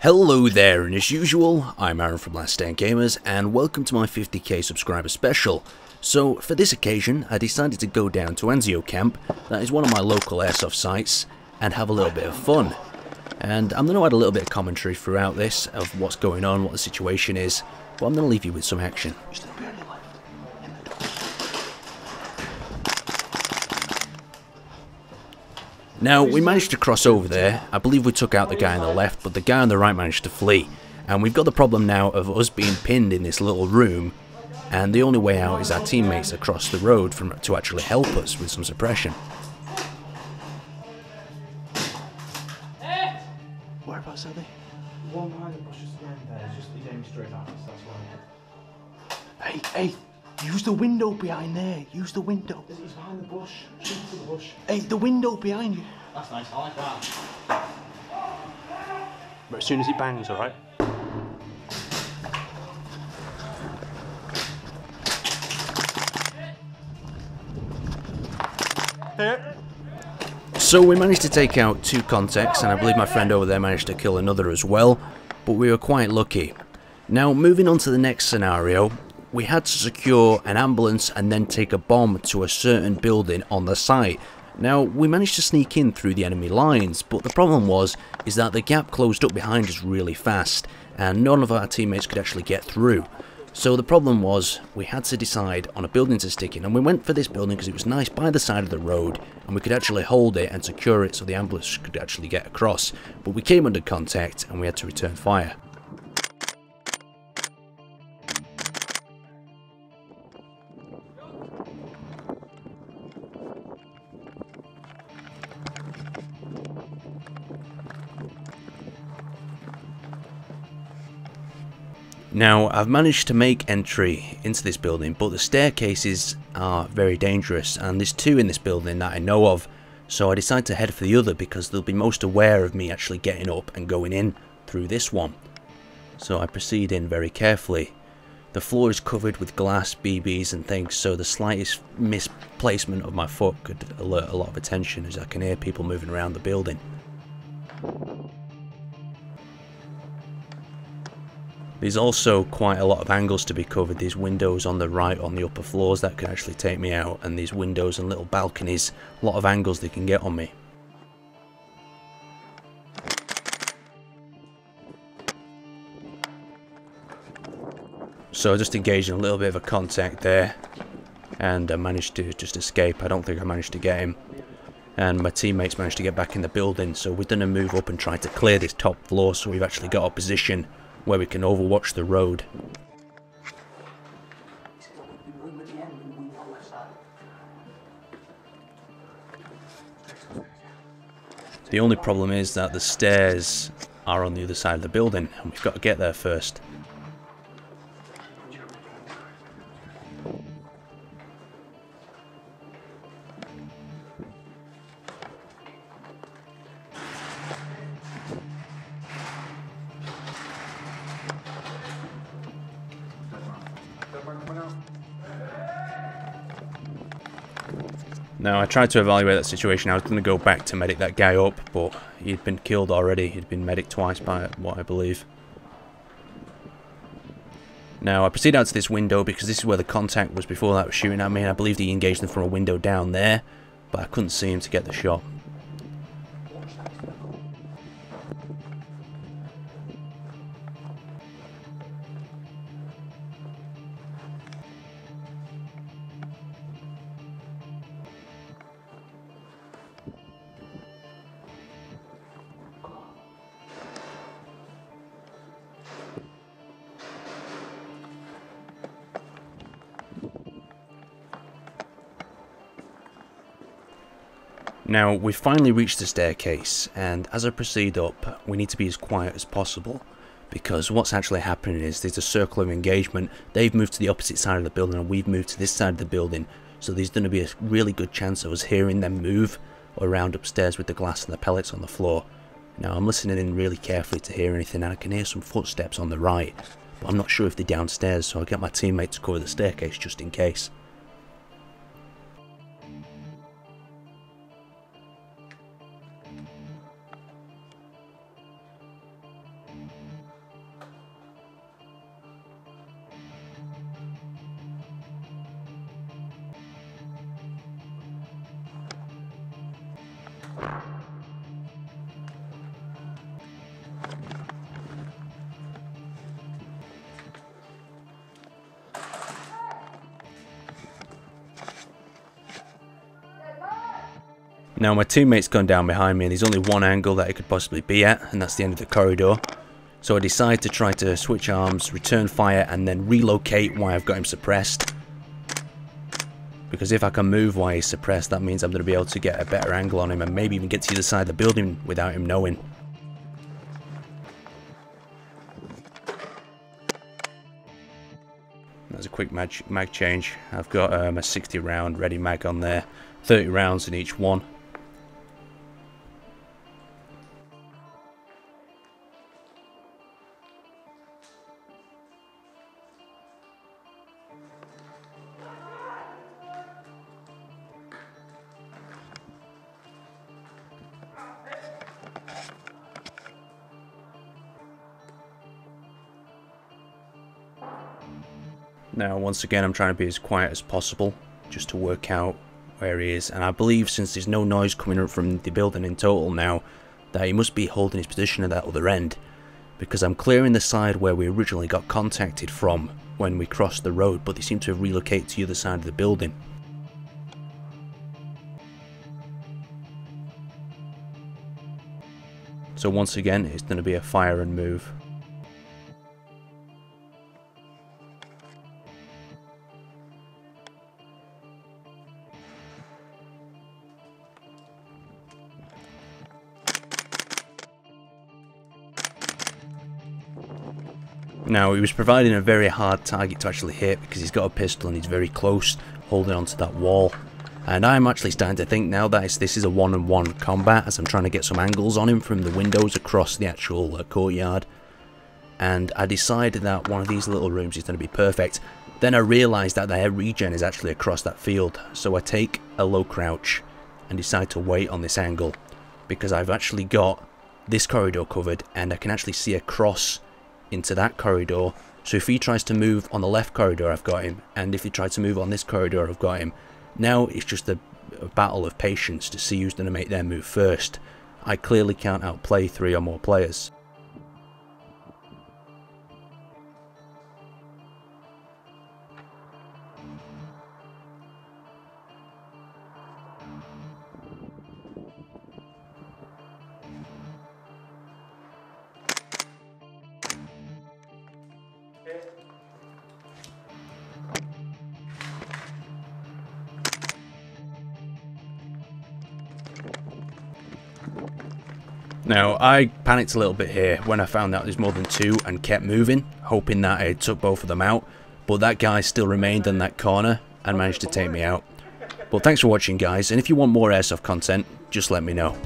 Hello there, and as usual, I'm Aaron from Last Stand Gamers, and welcome to my 50k subscriber special. So, for this occasion, I decided to go down to Anzio camp, that is one of my local airsoft sites, and have a little bit of fun. And I'm going to add a little bit of commentary throughout this, of what's going on, what the situation is, but I'm going to leave you with some action. Now, we managed to cross over there. I believe we took out the guy on the left, but the guy on the right managed to flee. And we've got the problem now of us being pinned in this little room, and the only way out is our teammates across the road to actually help us with some suppression. Whereabouts are they? One behind the bushes at the end there, just he's aiming straight at us, that's why. Hey, use the window behind there. Use the window. He's behind the bush, shoot for the bush. Hey, the window behind you. That's nice, I like that. But as soon as it bangs, alright? So we managed to take out 2 contacts, and I believe my friend over there managed to kill another as well, but we were quite lucky. Now, moving on to the next scenario, we had to secure an ambulance and then take a bomb to a certain building on the site. Now, we managed to sneak in through the enemy lines, but the problem is that the gap closed up behind us really fast, and none of our teammates could actually get through. So the problem was, we had to decide on a building to stick in, and we went for this building because it was nice by the side of the road, and we could actually hold it and secure it so the ambulance could actually get across. But we came under contact, and we had to return fire. Now, I've managed to make entry into this building, but the staircases are very dangerous, and there's 2 in this building that I know of, so I decided to head for the other because they'll be most aware of me actually getting up and going in through this one. So I proceed in very carefully. The floor is covered with glass, BBs and things, so the slightest misplacement of my foot could alert a lot of attention, as I can hear people moving around the building. There's also quite a lot of angles to be covered. These windows on the right on the upper floors that can actually take me out, and these windows and little balconies, a lot of angles they can get on me. So I just engaged in a little bit of a contact there, and I managed to just escape. I don't think I managed to get him, and my teammates managed to get back in the building, so we've done a move up and tried to clear this top floor, so we've actually got a position where we can overwatch the road. The only problem is that the stairs are on the other side of the building, and we've got to get there first. Now, I tried to evaluate that situation. I was going to go back to medic that guy up, but he'd been killed already. He'd been medic twice by what I believe. Now, I proceed out to this window because this is where the contact was before that was shooting at me, and I believe he engaged them from a window down there, but I couldn't see him to get the shot. Now, we've finally reached the staircase, and as I proceed up, we need to be as quiet as possible, because what's actually happening is there's a circle of engagement. They've moved to the opposite side of the building, and we've moved to this side of the building, so there's going to be a really good chance of us hearing them move around upstairs with the glass and the pellets on the floor. Now, I'm listening in really carefully to hear anything, and I can hear some footsteps on the right, but I'm not sure if they're downstairs, so I'll get my teammate to cover the staircase just in case. Now my teammate's gone down behind me and there's only one angle that he could possibly be at, and that's the end of the corridor. So I decide to try to switch arms, return fire, and then relocate while I've got him suppressed. Because if I can move while he's suppressed, that means I'm going to be able to get a better angle on him and maybe even get to the other side of the building without him knowing. That's a quick mag change. I've got a 60 round ready mag on there, 30 rounds in each one. Now once again I'm trying to be as quiet as possible just to work out where he is, and I believe since there's no noise coming up from the building in total now that he must be holding his position at that other end, because I'm clearing the side where we originally got contacted from when we crossed the road, but they seem to have relocated to the other side of the building. So once again it's going to be a fire and move. Now he was providing a very hard target to actually hit because he's got a pistol and he's very close holding onto that wall, and I'm actually starting to think now that this is a one-on-one combat as I'm trying to get some angles on him from the windows across the actual courtyard, and I decided that one of these little rooms is going to be perfect. Then I realised that the air regen is actually across that field, so I take a low crouch and decide to wait on this angle because I've actually got this corridor covered and I can actually see across into that corridor. So if he tries to move on the left corridor, I've got him, and if he tries to move on this corridor, I've got him. Now it's just a battle of patience to see who's going to make their move first. I clearly can't outplay 3 or more players. Now, I panicked a little bit here when I found out there's more than 2 and kept moving, hoping that I took both of them out, but that guy still remained in that corner and managed to take me out. But thanks for watching guys, and if you want more Airsoft content, just let me know.